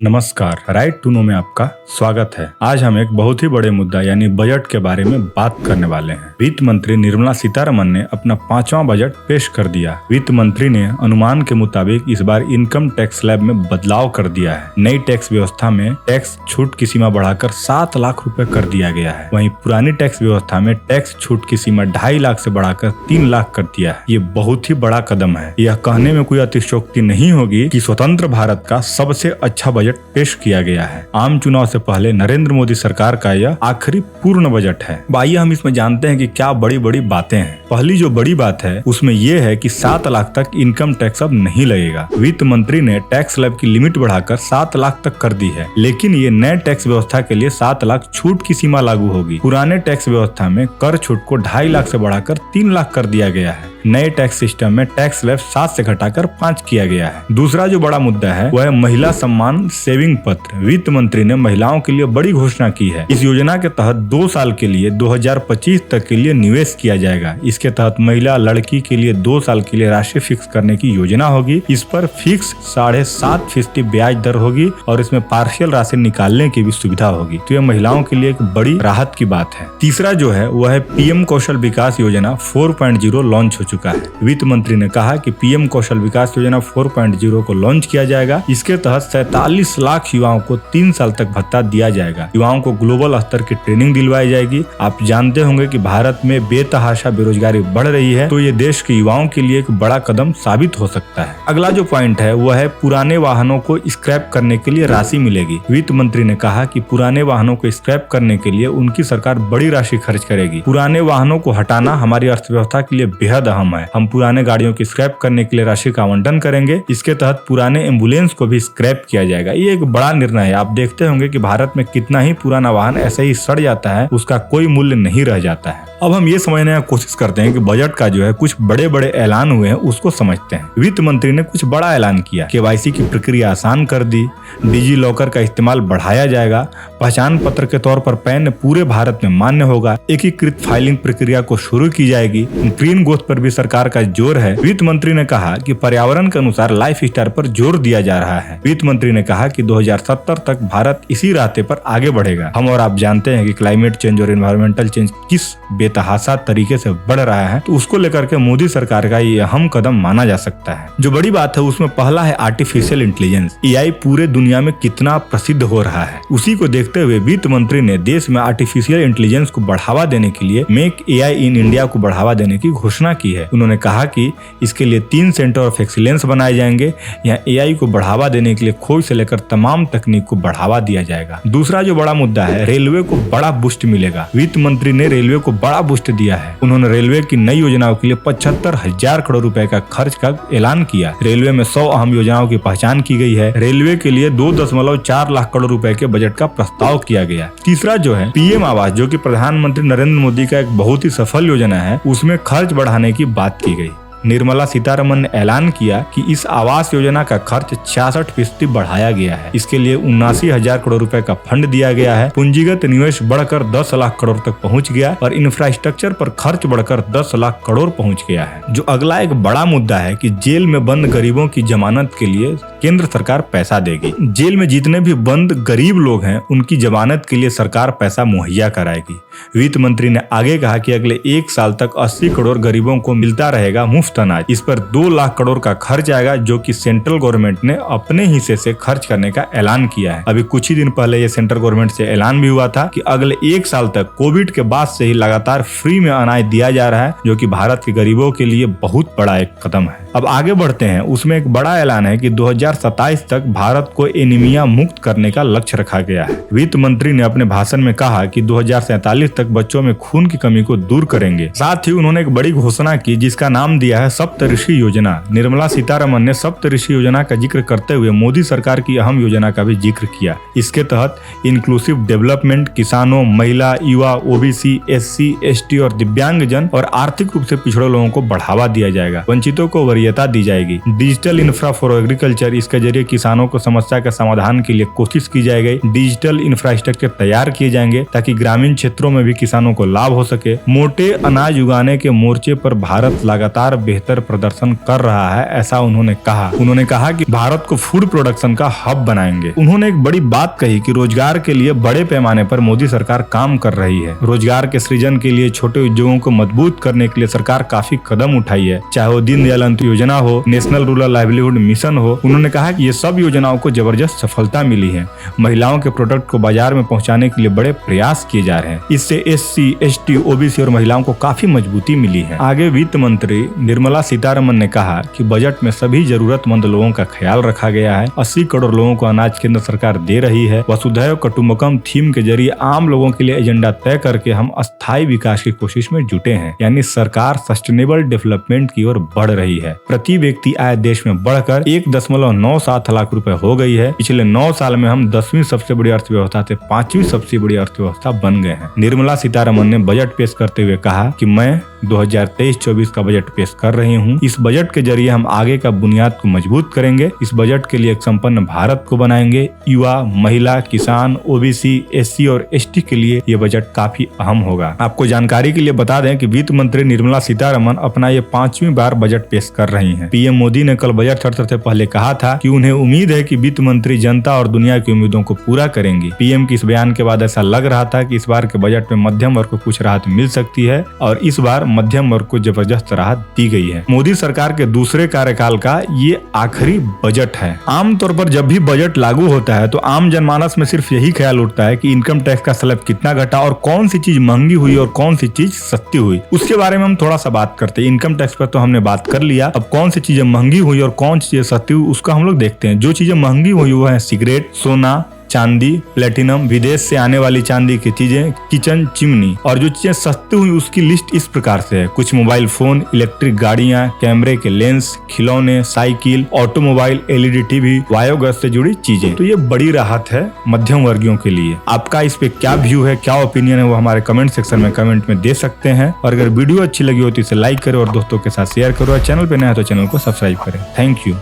नमस्कार, right to know में आपका स्वागत है। आज हम एक बहुत ही बड़े मुद्दा यानी बजट के बारे में बात करने वाले हैं। वित्त मंत्री निर्मला सीतारमन ने अपना 5वां बजट पेश कर दिया। वित्त मंत्री ने अनुमान के मुताबिक इस बार इनकम टैक्स स्लैब में बदलाव कर दिया है। नई टैक्स व्यवस्था में टैक्स छूट की सीमा बढ़ाकर 7 लाख रुपए कर दिया गया है। वहीं पुरानी टैक्स व्यवस्था में टैक्स छूट की सीमा 2.5 लाख से बढ़ाकर 3 लाख कर दिया है। ये बहुत ही बड़ा कदम है। यह कहने में कोई अतिशयोक्ति नहीं होगी कि स्वतंत्र भारत का सबसे अच्छा बजट पेश किया गया है। आम चुनाव से पहले नरेंद्र मोदी सरकार का यह आखिरी पूर्ण बजट है। आइए हम इसमें जानते हैं कि क्या बड़ी बड़ी बातें हैं। पहली जो बड़ी बात है उसमें यह है कि 7 लाख तक इनकम टैक्स अब नहीं लगेगा। वित्त मंत्री ने टैक्स स्लैब की लिमिट बढ़ाकर 7 लाख तक कर दी है, लेकिन ये नए टैक्स व्यवस्था के लिए 7 लाख छूट की सीमा लागू होगी। पुराने टैक्स व्यवस्था में कर छूट को 2.5 लाख से बढ़ाकर 3 लाख कर दिया गया है। नए टैक्स सिस्टम में टैक्स स्लैब 7 से घटाकर 5 किया गया है। दूसरा जो बड़ा मुद्दा है वह है महिला सम्मान सेविंग पत्र। वित्त मंत्री ने महिलाओं के लिए बड़ी घोषणा की है। इस योजना के तहत 2 साल के लिए 2025 तक के लिए निवेश किया जाएगा। इसके तहत महिला लड़की के लिए 2 साल के लिए राशि फिक्स करने की योजना होगी। इस पर फिक्स 7.5% ब्याज दर होगी और इसमें पार्शियल राशि निकालने की भी सुविधा होगी। तो यह महिलाओं के लिए एक बड़ी राहत की बात है। तीसरा जो है वह है पीएम कौशल विकास योजना 4.0 लॉन्च हो चुका है। वित्त मंत्री ने कहा कि पीएम कौशल विकास योजना 4.0 को लॉन्च किया जाएगा। इसके तहत 47 लाख युवाओं को 3 साल तक भत्ता दिया जाएगा। युवाओं को ग्लोबल स्तर की ट्रेनिंग दिलवाई जाएगी। आप जानते होंगे कि भारत में बेतहाशा बेरोजगारी बढ़ रही है, तो ये देश के युवाओं के लिए एक बड़ा कदम साबित हो सकता है। अगला जो पॉइंट है वह है पुराने वाहनों को स्क्रैप करने के लिए राशि मिलेगी। वित्त मंत्री ने कहा कि पुराने वाहनों को स्क्रैप करने के लिए उनकी सरकार बड़ी राशि खर्च करेगी। पुराने वाहनों को हटाना हमारी अर्थव्यवस्था के लिए बेहद अहम है। हम पुराने गाड़ियों की स्क्रैप करने के लिए राशि का आवंटन करेंगे। इसके तहत पुराने एम्बुलेंस को भी स्क्रैप किया जाएगा। ये एक बड़ा निर्णय है। आप देखते होंगे कि भारत में कितना ही पुराना वाहन ऐसे ही सड़ जाता है, उसका कोई मूल्य नहीं रह जाता है। अब हम ये समझने की कोशिश करते हैं कि बजट का जो है कुछ बड़े बड़े ऐलान हुए हैं, उसको समझते हैं। वित्त मंत्री ने कुछ बड़ा ऐलान किया। केवाईसी की प्रक्रिया आसान कर दी। डिजी लॉकर का इस्तेमाल बढ़ाया जाएगा। पहचान पत्र के तौर पर पैन पूरे भारत में मान्य होगा। एकीकृत फाइलिंग प्रक्रिया को शुरू की जाएगी। ग्रीन ग्रोथ पर भी सरकार का जोर है। वित्त मंत्री ने कहा कि पर्यावरण के अनुसार लाइफ स्टाइल पर जोर दिया जा रहा है। वित्त मंत्री ने कहा कि 2070 तक भारत इसी रास्ते पर आगे बढ़ेगा। हम और आप जानते हैं कि क्लाइमेट चेंज और एनवायरमेंटल चेंज किस बेतहाशा तरीके से बढ़ रहा है, तो उसको लेकर के मोदी सरकार का ये अहम कदम माना जा सकता है। जो बड़ी बात है उसमें पहला है आर्टिफिशियल इंटेलिजेंस। एआई पूरे दुनिया में कितना प्रसिद्ध हो रहा है, उसी को देखते हुए वित्त मंत्री ने देश में आर्टिफिशियल इंटेलिजेंस को बढ़ावा देने के लिए मेक एआई इन इंडिया को बढ़ावा देने की घोषणा की है। उन्होंने कहा कि इसके लिए 3 सेंटर ऑफ एक्सीलेंस बनाए जाएंगे। यहाँ एआई को बढ़ावा देने के लिए खोज से लेकर तमाम तकनीक को बढ़ावा दिया जाएगा। दूसरा जो बड़ा मुद्दा है, रेलवे को बड़ा बूस्ट मिलेगा। वित्त मंत्री ने रेलवे को बड़ा बूस्ट दिया है। उन्होंने रेलवे की नई योजनाओं के लिए 75,000 करोड़ रुपए का खर्च का ऐलान किया। रेलवे में 100 अहम योजनाओं की पहचान की गई है। रेलवे के लिए 2.4 लाख करोड़ रुपए के बजट का प्रस्ताव किया गया। तीसरा जो है पीएम आवास, जो कि प्रधानमंत्री नरेंद्र मोदी का एक बहुत ही सफल योजना है, उसमें खर्च बढ़ाने की बात की गई। निर्मला सीतारमन ने ऐलान किया कि इस आवास योजना का खर्च 66% बढ़ाया गया है। इसके लिए 79,000 करोड़ रुपए का फंड दिया गया है। पूंजीगत निवेश बढ़कर 10 लाख करोड़ तक पहुंच गया और इंफ्रास्ट्रक्चर पर खर्च बढ़कर 10 लाख करोड़ पहुंच गया है। जो अगला एक बड़ा मुद्दा है कि जेल में बंद गरीबों की जमानत के लिए केंद्र सरकार पैसा देगी। जेल में जितने भी बंद गरीब लोग हैं उनकी जमानत के लिए सरकार पैसा मुहैया कराएगी। वित्त मंत्री ने आगे कहा कि अगले 1 साल तक 80 करोड़ गरीबों को मिलता रहेगा मुफ्त अनाज। इस पर 2 लाख करोड़ का खर्च आएगा, जो कि सेंट्रल गवर्नमेंट ने अपने हिस्से से खर्च करने का ऐलान किया है। अभी कुछ ही दिन पहले ये सेंट्रल गवर्नमेंट से ऐलान भी हुआ था कि अगले 1 साल तक कोविड के बाद से ही लगातार फ्री में अनाज दिया जा रहा है, जो कि भारत के गरीबों के लिए बहुत बड़ा एक कदम है। अब आगे बढ़ते हैं। उसमें एक बड़ा ऐलान है कि 2027 तक भारत को एनीमिया मुक्त करने का लक्ष्य रखा गया है। वित्त मंत्री ने अपने भाषण में कहा कि 2047 तक बच्चों में खून की कमी को दूर करेंगे। साथ ही उन्होंने एक बड़ी घोषणा की जिसका नाम दिया है सप्तऋषि योजना। निर्मला सीतारमन ने सप्तऋषि योजना का जिक्र करते हुए मोदी सरकार की अहम योजना का भी जिक्र किया। इसके तहत इंक्लूसिव डेवलपमेंट, किसानों, महिला, युवा, ओबीसी, एससी, एसटी और दिव्यांगजन और आर्थिक रूप से पिछड़े लोगों को बढ़ावा दिया जाएगा। वंचितों को वरीयता दी जाएगी। डिजिटल इंफ्रा फॉर एग्रीकल्चर, इसके जरिए किसानों को समस्या के समाधान के लिए कोशिश की जाएगी। डिजिटल इंफ्रास्ट्रक्चर तैयार किए जाएंगे ताकि ग्रामीण क्षेत्रों में भी किसानों को लाभ हो सके। मोटे अनाज उगाने के मोर्चे पर भारत लगातार बेहतर प्रदर्शन कर रहा है, ऐसा उन्होंने कहा। उन्होंने कहा कि भारत को फूड प्रोडक्शन का हब बनाएंगे। उन्होंने एक बड़ी बात कही कि रोजगार के लिए बड़े पैमाने पर मोदी सरकार काम कर रही है। रोजगार के सृजन के लिए छोटे उद्योगों को मजबूत करने के लिए सरकार काफी कदम उठाई है, चाहे वो दीनदयाल अंत्योदय योजना हो, नेशनल रूरल लाइवलीहुड मिशन हो। उन्होंने कहा कि ये सब योजनाओं को जबरदस्त सफलता मिली है। महिलाओं के प्रोडक्ट को बाजार में पहुंचाने के लिए बड़े प्रयास किए जा रहे हैं। इससे SC, ST, OBC और महिलाओं को काफी मजबूती मिली है। आगे वित्त मंत्री निर्मला सीतारमन ने कहा कि बजट में सभी जरूरतमंद लोगों का ख्याल रखा गया है। 80 करोड़ लोगों को अनाज केंद्र सरकार दे रही है। वसुधैव कुटुंबकम थीम के जरिए आम लोगों के लिए एजेंडा तय करके हम अस्थायी विकास की कोशिश में जुटे हैं, यानी सरकार सस्टेनेबल डेवलपमेंट की ओर बढ़ रही है। प्रति व्यक्ति आय देश में बढ़कर 1.97 लाख रुपए हो गई है। पिछले 9 साल में हम 10वीं सबसे बड़ी अर्थव्यवस्था से 5वीं सबसे बड़ी अर्थव्यवस्था बन गए हैं। निर्मला सीतारमन ने बजट पेश करते हुए कहा कि मैं 2023-24 का बजट पेश कर रही हूँ। इस बजट के जरिए हम आगे का बुनियाद को मजबूत करेंगे। इस बजट के लिए एक संपन्न भारत को बनाएंगे। युवा, महिला, किसान, OBC, SC और ST के लिए ये बजट काफी अहम होगा। आपको जानकारी के लिए बता दें कि वित्त मंत्री निर्मला सीतारमन अपना ये 5वीं बार बजट पेश कर रही हैं। PM मोदी ने कल बजट सत्र से पहले कहा था कि उन्हें उम्मीद है कि वित्त मंत्री जनता और दुनिया की उम्मीदों को पूरा करेंगी। PM के इस बयान के बाद ऐसा लग रहा था कि इस बार के बजट में मध्यम वर्ग को कुछ राहत मिल सकती है और इस बार मध्यम वर्ग को जबरदस्त राहत दी गई है। मोदी सरकार के दूसरे कार्यकाल का ये आखिरी बजट है। आमतौर पर जब भी बजट लागू होता है तो आम जनमानस में सिर्फ यही ख्याल उठता है कि इनकम टैक्स का स्लैब कितना घटा और कौन सी चीज महंगी हुई और कौन सी चीज सस्ती हुई। उसके बारे में हम थोड़ा सा बात करते हैं। इनकम टैक्स पर तो हमने बात कर लिया, अब कौन सी चीजें महंगी हुई और कौन सी चीजें सस्ती हुई उसका हम लोग देखते हैं। जो चीजें महंगी हुई वो है सिगरेट, सोना, चांदी, प्लेटिनम, विदेश से आने वाली चांदी की चीजें, किचन चिमनी। और जो चीजें सस्ती हुई उसकी लिस्ट इस प्रकार से है। कुछ मोबाइल फोन, इलेक्ट्रिक गाड़ियां, कैमरे के लेंस, खिलौने, cycle, automobile, LED TV, biogas से जुड़ी चीजें। तो ये बड़ी राहत है मध्यम वर्गियों के लिए। आपका इस पे क्या व्यू है, क्या ओपिनियन है, वो हमारे कमेंट सेक्शन में कमेंट में दे सकते हैं। और अगर वीडियो अच्छी लगी हो तो इसे लाइक करो और दोस्तों के साथ शेयर करो। और चैनल पे नया है तो चैनल को सब्सक्राइब करें। Thank you.